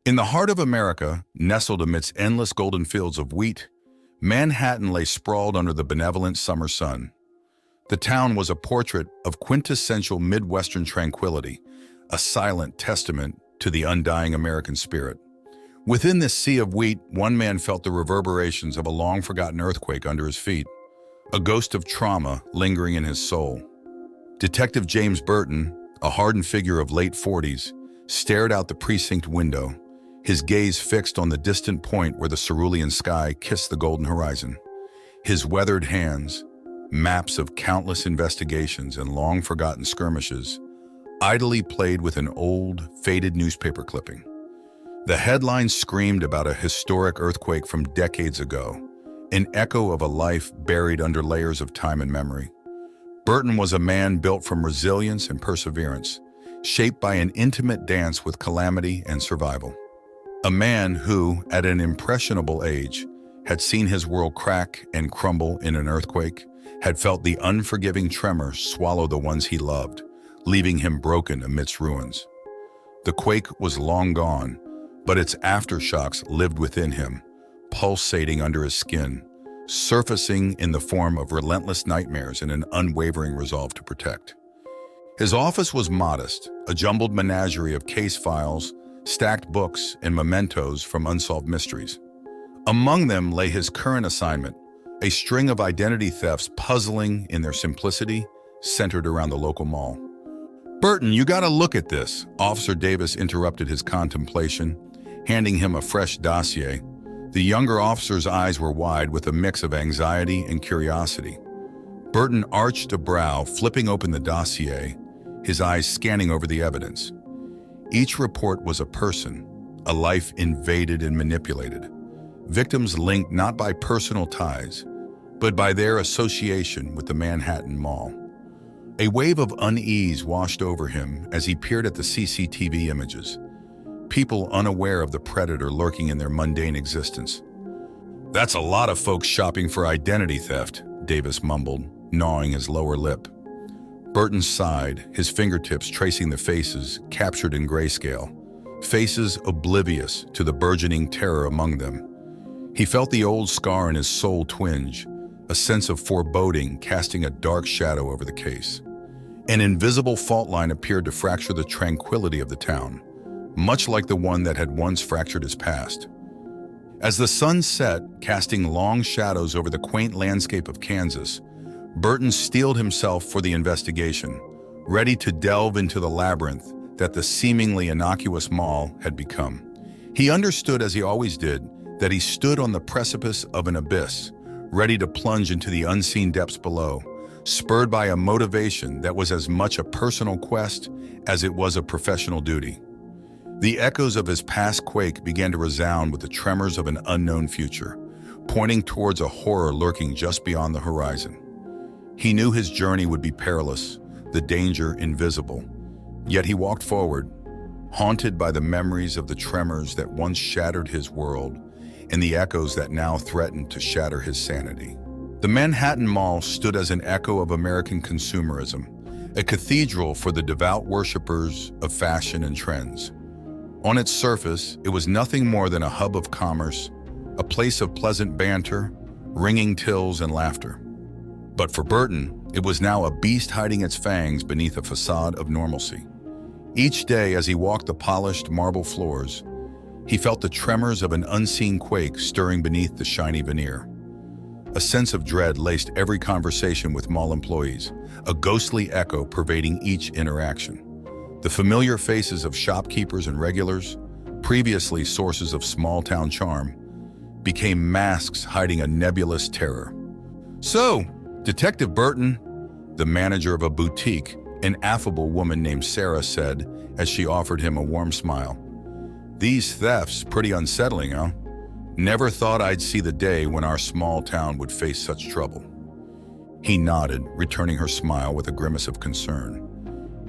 In the heart of America, nestled amidst endless golden fields of wheat, Manhattan lay sprawled under the benevolent summer sun. The town was a portrait of quintessential Midwestern tranquility, a silent testament to the undying American spirit. Within this sea of wheat, one man felt the reverberations of a long-forgotten earthquake under his feet, a ghost of trauma lingering in his soul. Detective James Burton, a hardened figure of late 40s, stared out the precinct window, his gaze fixed on the distant point where the cerulean sky kissed the golden horizon. His weathered hands, maps of countless investigations and long-forgotten skirmishes, idly played with an old, faded newspaper clipping. The headlines screamed about a historic earthquake from decades ago, an echo of a life buried under layers of time and memory. Burton was a man built from resilience and perseverance, shaped by an intimate dance with calamity and survival. A man who, at an impressionable age, had seen his world crack and crumble in an earthquake, had felt the unforgiving tremor swallow the ones he loved, leaving him broken amidst ruins. The quake was long gone, but its aftershocks lived within him, pulsating under his skin, surfacing in the form of relentless nightmares and an unwavering resolve to protect. His office was modest, a jumbled menagerie of case files, stacked books, and mementos from unsolved mysteries. Among them lay his current assignment, a string of identity thefts puzzling in their simplicity, centered around the local mall. "Burton, you gotta look at this," Officer Davis interrupted his contemplation, handing him a fresh dossier. The younger officer's eyes were wide with a mix of anxiety and curiosity. Burton arched a brow, flipping open the dossier, his eyes scanning over the evidence. Each report was a person, a life invaded and manipulated. Victims linked not by personal ties, but by their association with the Manhattan Mall. A wave of unease washed over him as he peered at the CCTV images, people unaware of the predator lurking in their mundane existence. "That's a lot of folks shopping for identity theft," Davis mumbled, gnawing his lower lip. Burton sighed, his fingertips tracing the faces captured in grayscale, faces oblivious to the burgeoning terror among them. He felt the old scar in his soul twinge, a sense of foreboding casting a dark shadow over the case. An invisible fault line appeared to fracture the tranquility of the town, much like the one that had once fractured his past. As the sun set, casting long shadows over the quaint landscape of Kansas, Burton steeled himself for the investigation, ready to delve into the labyrinth that the seemingly innocuous mall had become. He understood, as he always did, that he stood on the precipice of an abyss, ready to plunge into the unseen depths below, spurred by a motivation that was as much a personal quest as it was a professional duty. The echoes of his past quake began to resound with the tremors of an unknown future, pointing towards a horror lurking just beyond the horizon. He knew his journey would be perilous, the danger invisible, yet he walked forward, haunted by the memories of the tremors that once shattered his world and the echoes that now threatened to shatter his sanity. The Manhattan Mall stood as an echo of American consumerism, a cathedral for the devout worshippers of fashion and trends. On its surface, it was nothing more than a hub of commerce, a place of pleasant banter, ringing tills and laughter. But for Burton, it was now a beast hiding its fangs beneath a facade of normalcy. Each day as he walked the polished marble floors, he felt the tremors of an unseen quake stirring beneath the shiny veneer. A sense of dread laced every conversation with mall employees, a ghostly echo pervading each interaction. The familiar faces of shopkeepers and regulars, previously sources of small-town charm, became masks hiding a nebulous terror. "So, Detective Burton," the manager of a boutique, an affable woman named Sarah, said as she offered him a warm smile. "These thefts, pretty unsettling, huh? Never thought I'd see the day when our small town would face such trouble." He nodded, returning her smile with a grimace of concern.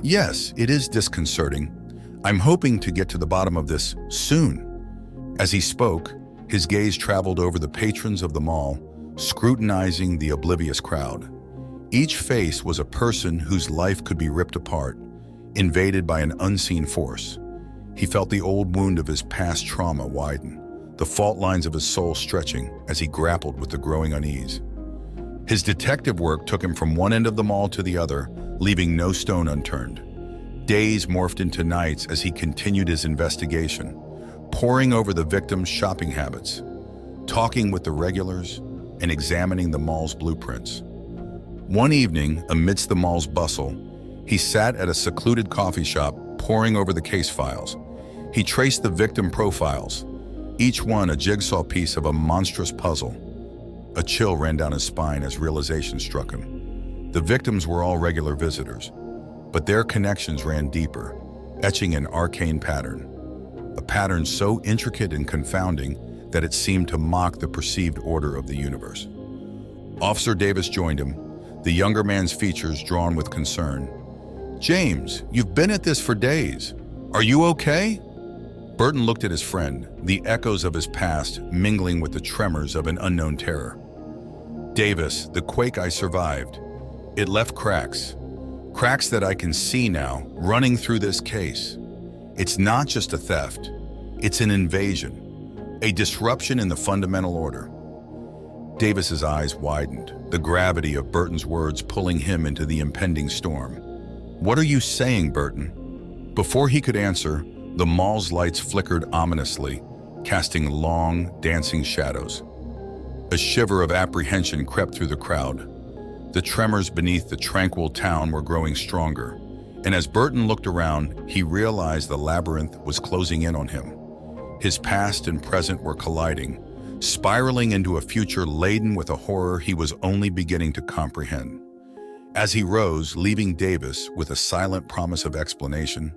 "Yes, it is disconcerting. I'm hoping to get to the bottom of this soon." As he spoke, his gaze traveled over the patrons of the mall, scrutinizing the oblivious crowd. Each face was a person whose life could be ripped apart, invaded by an unseen force. He felt the old wound of his past trauma widen, the fault lines of his soul stretching as he grappled with the growing unease. His detective work took him from one end of the mall to the other, leaving no stone unturned. Days morphed into nights as he continued his investigation, poring over the victims' shopping habits, talking with the regulars, and examining the mall's blueprints. One evening, amidst the mall's bustle, he sat at a secluded coffee shop, poring over the case files. He traced the victim profiles, each one a jigsaw piece of a monstrous puzzle. A chill ran down his spine as realization struck him. The victims were all regular visitors, but their connections ran deeper, etching an arcane pattern. A pattern so intricate and confounding that it seemed to mock the perceived order of the universe. Officer Davis joined him, the younger man's features drawn with concern. "James, you've been at this for days. Are you okay?" Burton looked at his friend, the echoes of his past mingling with the tremors of an unknown terror. "Davis, the quake I survived. It left cracks. Cracks that I can see now, running through this case. It's not just a theft. It's an invasion. A disruption in the fundamental order." Davis's eyes widened, the gravity of Burton's words pulling him into the impending storm. "What are you saying, Burton?" Before he could answer, the mall's lights flickered ominously, casting long, dancing shadows. A shiver of apprehension crept through the crowd. The tremors beneath the tranquil town were growing stronger, and as Burton looked around, he realized the labyrinth was closing in on him. His past and present were colliding, spiraling into a future laden with a horror he was only beginning to comprehend. As he rose, leaving Davis with a silent promise of explanation,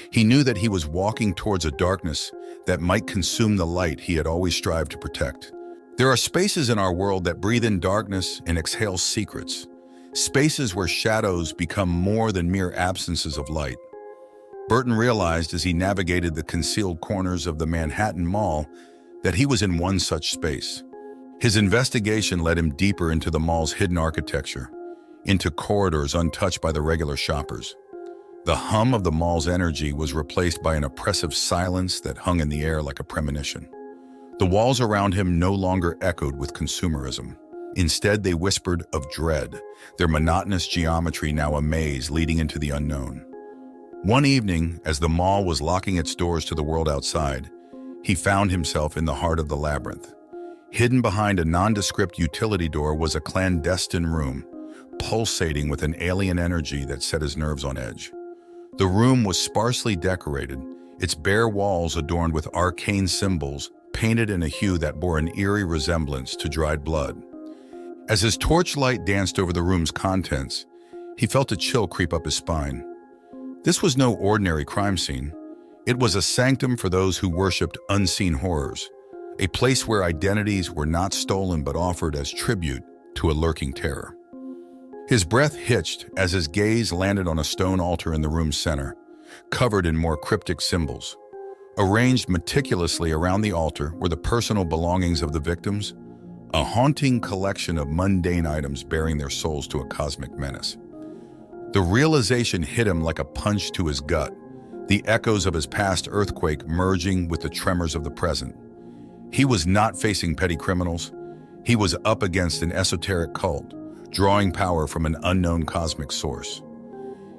he knew that he was walking towards a darkness that might consume the light he had always strived to protect. There are spaces in our world that breathe in darkness and exhale secrets, spaces where shadows become more than mere absences of light. Burton realized as he navigated the concealed corners of the Manhattan Mall that he was in one such space. His investigation led him deeper into the mall's hidden architecture, into corridors untouched by the regular shoppers. The hum of the mall's energy was replaced by an oppressive silence that hung in the air like a premonition. The walls around him no longer echoed with consumerism. Instead, they whispered of dread, their monotonous geometry now a maze leading into the unknown. One evening, as the mall was locking its doors to the world outside, he found himself in the heart of the labyrinth. Hidden behind a nondescript utility door was a clandestine room, pulsating with an alien energy that set his nerves on edge. The room was sparsely decorated, its bare walls adorned with arcane symbols painted in a hue that bore an eerie resemblance to dried blood. As his torchlight danced over the room's contents, he felt a chill creep up his spine. This was no ordinary crime scene. It was a sanctum for those who worshipped unseen horrors, a place where identities were not stolen but offered as tribute to a lurking terror. His breath hitched as his gaze landed on a stone altar in the room's center, covered in more cryptic symbols. Arranged meticulously around the altar were the personal belongings of the victims, a haunting collection of mundane items bearing their souls to a cosmic menace. The realization hit him like a punch to his gut, the echoes of his past earthquake merging with the tremors of the present. He was not facing petty criminals. He was up against an esoteric cult, drawing power from an unknown cosmic source.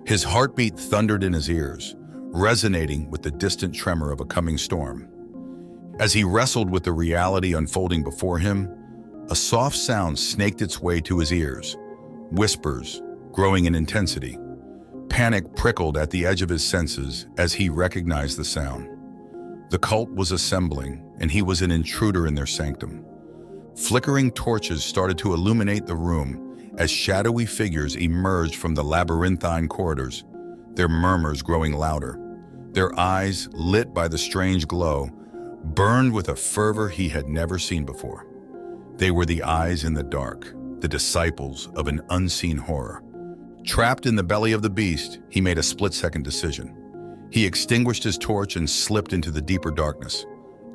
His heartbeat thundered in his ears, resonating with the distant tremor of a coming storm. As he wrestled with the reality unfolding before him, a soft sound snaked its way to his ears, whispers growing in intensity. Panic prickled at the edge of his senses as he recognized the sound. The cult was assembling, and he was an intruder in their sanctum. Flickering torches started to illuminate the room as shadowy figures emerged from the labyrinthine corridors, their murmurs growing louder. Their eyes, lit by the strange glow, burned with a fervor he had never seen before. They were the eyes in the dark, the disciples of an unseen horror. Trapped in the belly of the beast, he made a split-second decision. He extinguished his torch and slipped into the deeper darkness,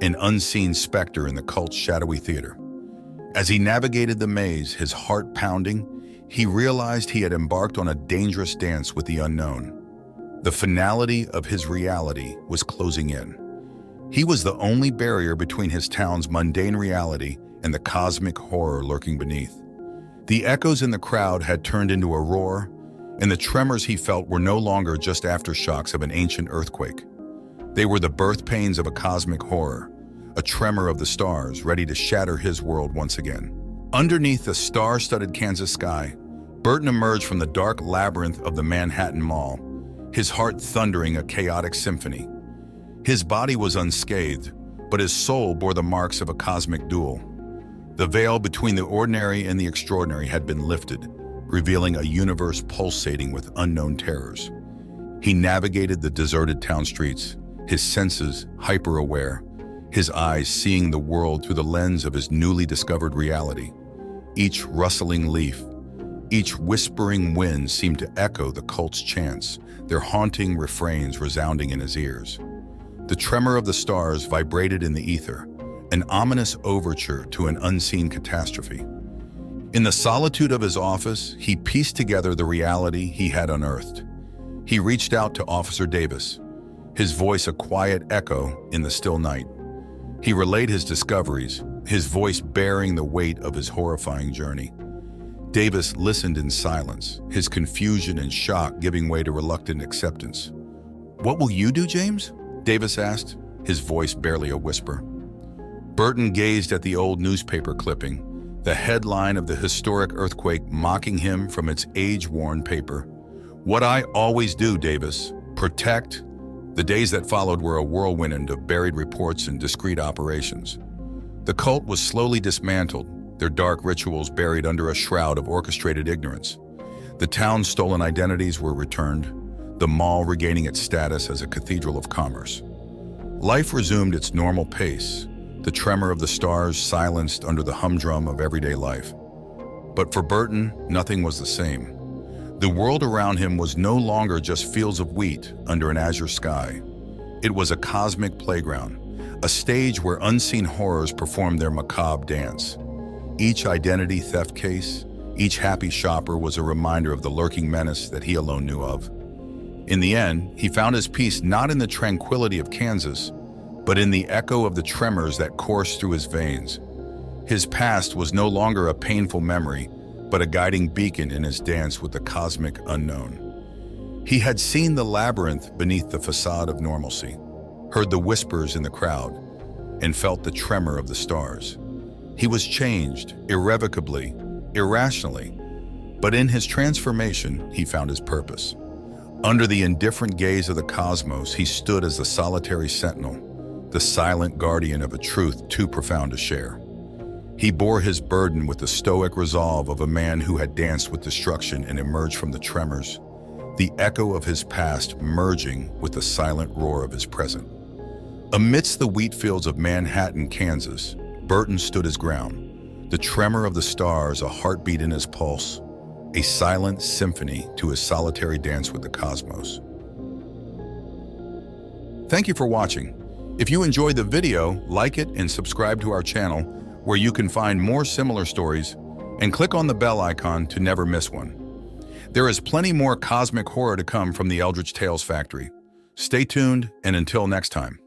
an unseen specter in the cult's shadowy theater. As he navigated the maze, his heart pounding, he realized he had embarked on a dangerous dance with the unknown. The finality of his reality was closing in. He was the only barrier between his town's mundane reality and the cosmic horror lurking beneath. The echoes in the crowd had turned into a roar, and the tremors he felt were no longer just aftershocks of an ancient earthquake. They were the birth pains of a cosmic horror, a tremor of the stars ready to shatter his world once again. Underneath the star-studded Kansas sky, Burton emerged from the dark labyrinth of the Manhattan Mall, his heart thundering a chaotic symphony. His body was unscathed, but his soul bore the marks of a cosmic duel. The veil between the ordinary and the extraordinary had been lifted, revealing a universe pulsating with unknown terrors. He navigated the deserted town streets, his senses hyper-aware, his eyes seeing the world through the lens of his newly discovered reality. Each rustling leaf, each whispering wind seemed to echo the cult's chants, their haunting refrains resounding in his ears. The tremor of the stars vibrated in the ether, an ominous overture to an unseen catastrophe. In the solitude of his office, he pieced together the reality he had unearthed. He reached out to Officer Davis, his voice a quiet echo in the still night. He relayed his discoveries, his voice bearing the weight of his horrifying journey. Davis listened in silence, his confusion and shock giving way to reluctant acceptance. "What will you do, James?" Davis asked, his voice barely a whisper. Burton gazed at the old newspaper clipping, the headline of the historic earthquake mocking him from its age-worn paper. "What I always do, Davis. Protect." The days that followed were a whirlwind of buried reports and discreet operations. The cult was slowly dismantled, their dark rituals buried under a shroud of orchestrated ignorance. The town's stolen identities were returned, the mall regaining its status as a cathedral of commerce. Life resumed its normal pace, the tremor of the stars silenced under the humdrum of everyday life. But for Burton, nothing was the same. The world around him was no longer just fields of wheat under an azure sky. It was a cosmic playground, a stage where unseen horrors performed their macabre dance. Each identity theft case, each happy shopper was a reminder of the lurking menace that he alone knew of. In the end, he found his peace not in the tranquility of Kansas, but in the echo of the tremors that coursed through his veins. His past was no longer a painful memory, but a guiding beacon in his dance with the cosmic unknown. He had seen the labyrinth beneath the facade of normalcy, heard the whispers in the crowd, and felt the tremor of the stars. He was changed, irrevocably, irrationally, but in his transformation, he found his purpose. Under the indifferent gaze of the cosmos, he stood as the solitary sentinel, the silent guardian of a truth too profound to share. He bore his burden with the stoic resolve of a man who had danced with destruction and emerged from the tremors, the echo of his past merging with the silent roar of his present. Amidst the wheat fields of Manhattan, Kansas, Burton stood his ground, the tremor of the stars a heartbeat in his pulse, a silent symphony to his solitary dance with the cosmos. Thank you for watching. If you enjoyed the video, like it and subscribe to our channel, where you can find more similar stories, and click on the bell icon to never miss one. There is plenty more cosmic horror to come from the Eldritch Tales Factory. Stay tuned, and until next time.